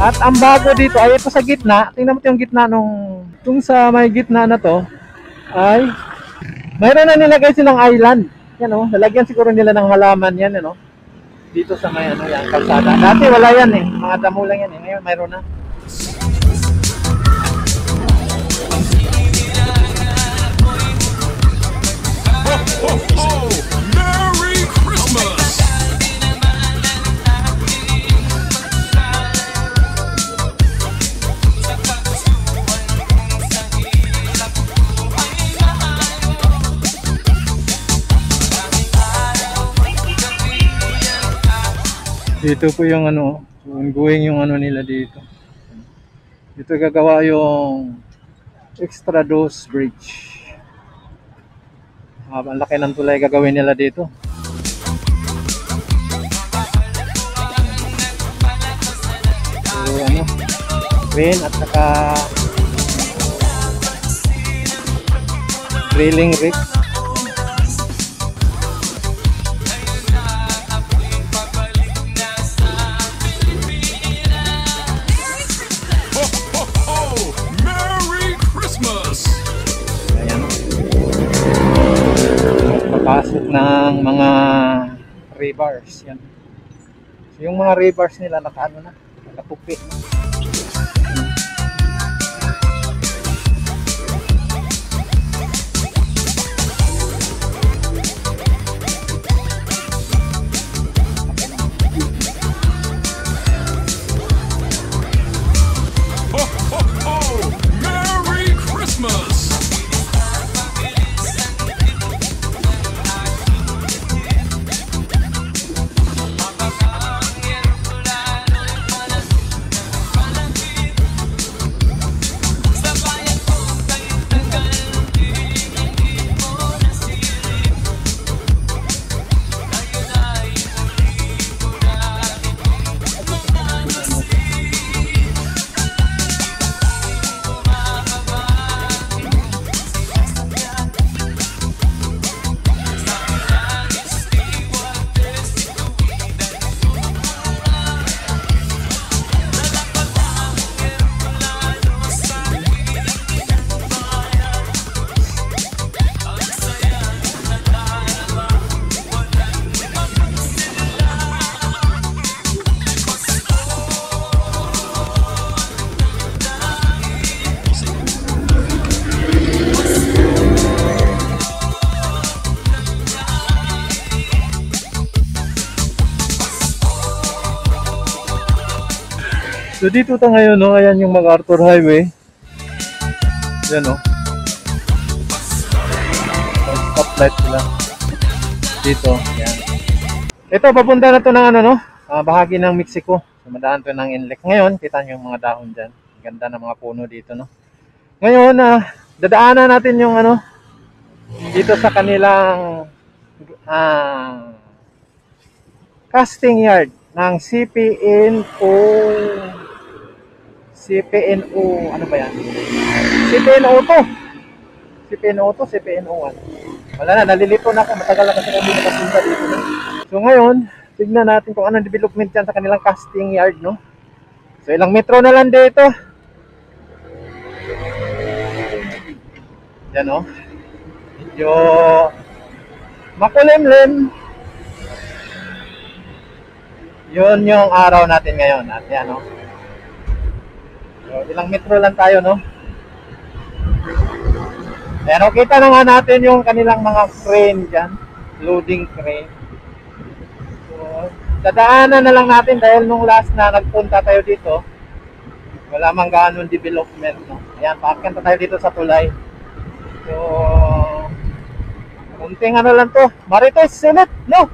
At ang bago dito ay ito sa gitna. Tingnan mo ito yung gitna nung sa may gitna na to ay mayroon na nilagay silang island. Yan oh, nalagyan siguro nila ng halaman yan, ano. Dito sa may ano yan, kalsada. Dati wala yan eh, mga damo lang yan eh. Ngayon mayroon na. Merry Christmas! Dito po yung ano, ongoing yung ano nila dito. Dito gagawa yung extra dose bridge. Ang laki ng tulay gagawin nila dito. So ano, crane at saka drilling rig. Papasok ng mga rebars yan. So, yung mga rebars nila nakaano na, nakatupi na. Merry Christmas! So dito ta ngayon, no, ayan yung MacArthur Highway. Yan, no. Stoplight sila. Dito, yan. Ito, papunta na to ng ano, no, bahagi ng Mexico. So madaan to ng inlet. Ngayon, kita nyo yung mga dahon dyan. Ganda ng mga puno dito, no. Ngayon, dadaanan natin yung ano, dito sa kanilang casting yard ng CPNO, ano ba yan? CPNO 1. Wala na, nalilito na ako. Matagal na kasi kami nakapunta dito. No? So ngayon, tignan natin kung anong development yan sa kanilang casting yard, no? So ilang metro na lang dito. Yan, no? Medyo makulimlim. Yun yung araw natin ngayon. At yan, no? So, ilang metro lang tayo, no? Pero kita na nga natin yung kanilang mga crane dyan. Loading crane. So, dadaanan na lang natin dahil nung last na nagpunta tayo dito, wala mang ganun development, no? Ayan, paakyat tayo dito sa tulay. So, kunting ano lang to. Marites, silip, no?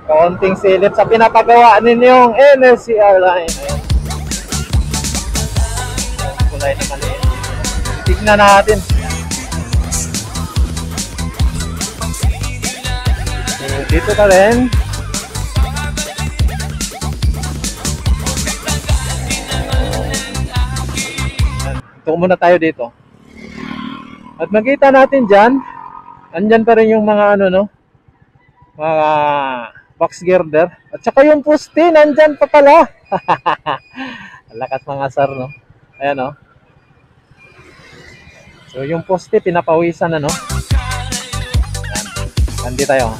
Kaunting silip sa pinapagawa ninyong NSCR line. Ayan. Kulay na maliit. Tignan natin. So, dito ka rin. Ito muna tayo dito. At makita natin dyan, andyan pa rin yung mga ano, no? Mga box girder. At saka yung poste, nandyan pa pala. Lakas mga sar, no? Ayan, no? So, yung poste, pinapawisan na, no? Ayan. Nandito tayo.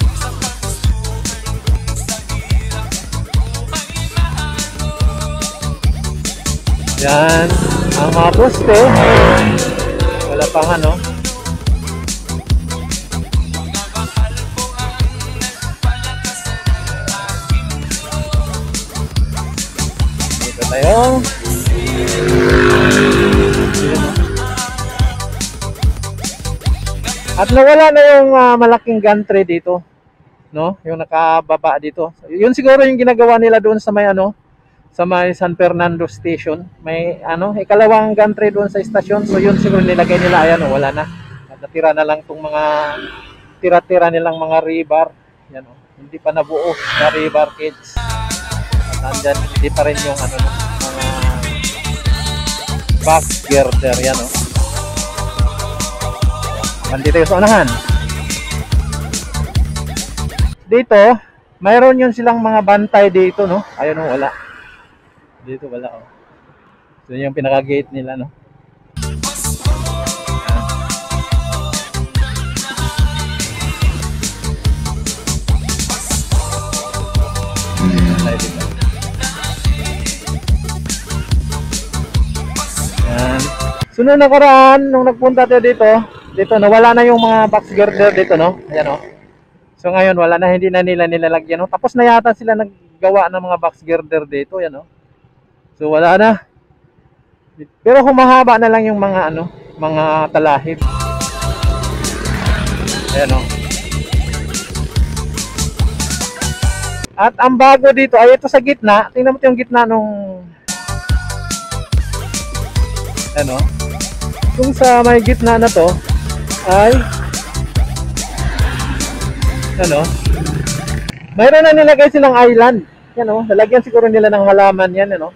Yan. Ang mga poste, wala pang ano. Dito tayo. At nawala na yung malaking gantry dito, no? Yung nakababa dito. Yun siguro yung ginagawa nila doon sa may ano, sa may San Fernando Station. May ano, ikalawang gantry doon sa istasyon. So yun siguro nilagay nila, ayan, oh, wala na. At natira na lang tong mga tira-tira nilang mga rebar. Yan, oh. Hindi pa nabuo na rebar cage. At nandyan, hindi pa rin yung ano, mga box girder, yan, oh. Nandito yung sa unahan. Dito, mayroon yun silang mga bantay dito, no? Ayun, oh, wala. Dito wala, oh. So yung pinaka-gate nila, no? Yan. Sunod na karaan, nung nagpunta tayo dito nawala na yung mga box girder dito, no? Ayan, oh. So ngayon, wala na, hindi na nila nilalagyan, no? Tapos na yata sila naggawa ng mga box girder dito, yan, oh. So wala na. Pero humahaba na lang yung mga ano, mga talahib. Ayan, oh. At ang bago dito ay ito sa gitna. Tingnan mo yung gitna nung ano. Kung sa may gitna na to ay ano, mayroon na nilagay silang island. Yan, oh, lalagyan siguro nila ng halaman yan, ano.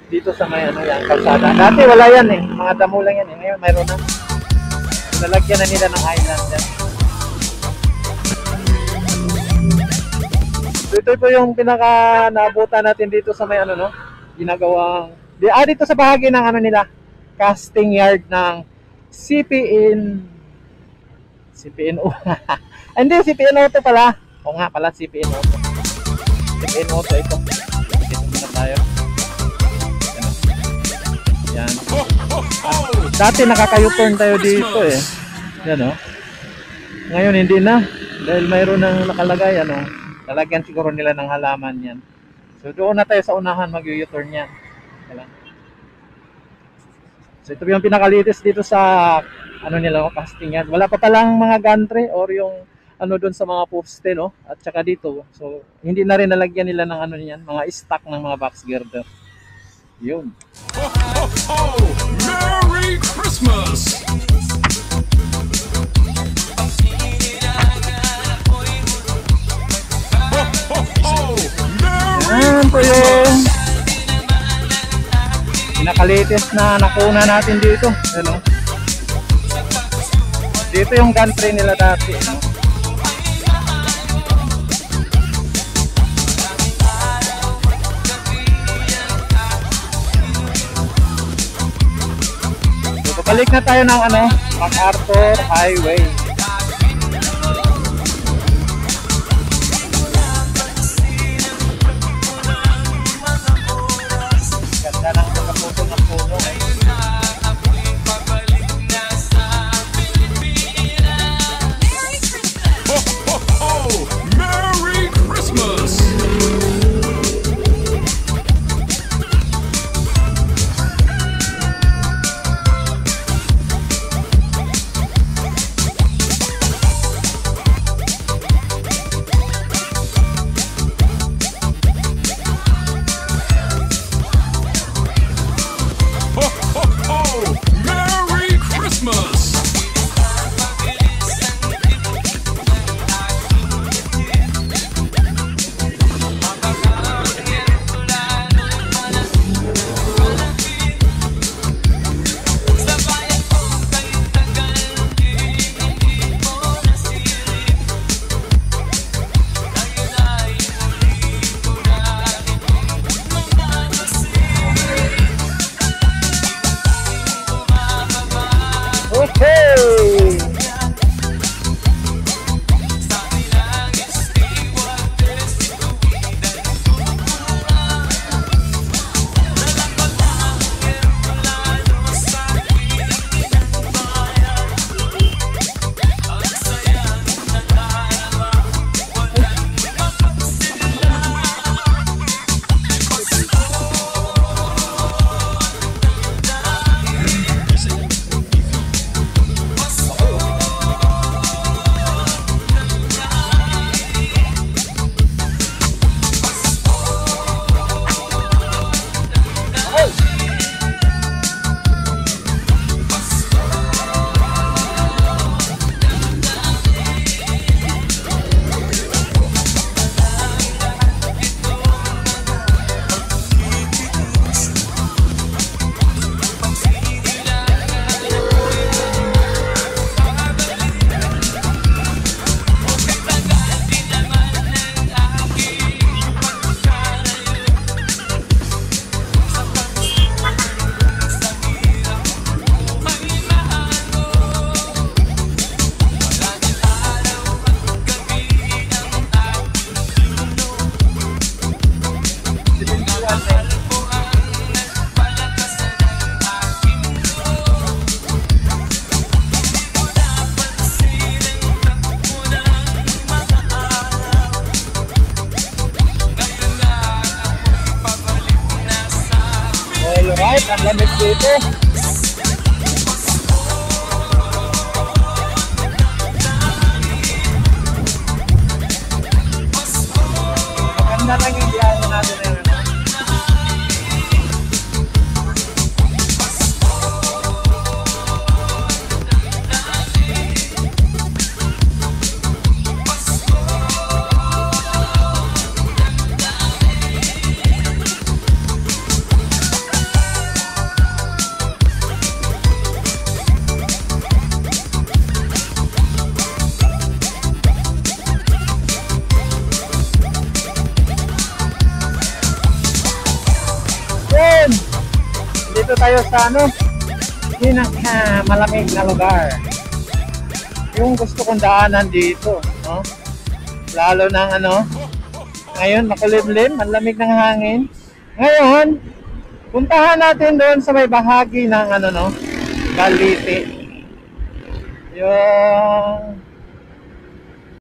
Dito sa may ano yan, kalsada. Dati wala yan eh, mga damo lang yan eh. Ngayon mayroon na. Lalagyan na nila ng island yan. So ito po yung pinaka naabutan natin dito sa may ano, no, ginagawang dito sa bahagi ng ano nila, casting yard ng CPNO. Hindi, CPNO to pala. O nga pala, CPNO to. CPNO to ito. Dito muna tayo. Yan. Dati nakaka-U-turn tayo dito eh. Yan, oh. Ngayon hindi na. Dahil mayroon nang nakalagay, ano. Lalagyan siguro nila ng halaman yan. So doon na tayo sa unahan mag-U-turn yan. Kailan. So ito yung pinakalitis dito sa ano nila, casting yan. Wala pa palang mga gantry or yung ano doon sa mga poste, no? At saka dito. So hindi na rin nalagyan nila ng ano niyan, mga stock ng mga box girder. Yun. Ho, ho, ho! Merry Christmas! Ho, ho, ho! Yan po yung pinaka-latest na nakuna natin dito. Ano? Dito yung gantry nila dati. Ano? So, balik na tayo ng ano, MacArthur Highway. Ganda ng pagkaputo ng puno. Ho, ho, ho! Merry Christmas! Taiwan men. Alright, ang lamig dito. Maganda lang yung biyahe natin ngayon. Dito tayo sa malamig na lugar. Yung gusto kong daanan dito, no? Lalo ng ngayon makulimlim, ang lamig ng hangin. Ngayon, puntahan natin doon sa may bahagi ng Balite. Yung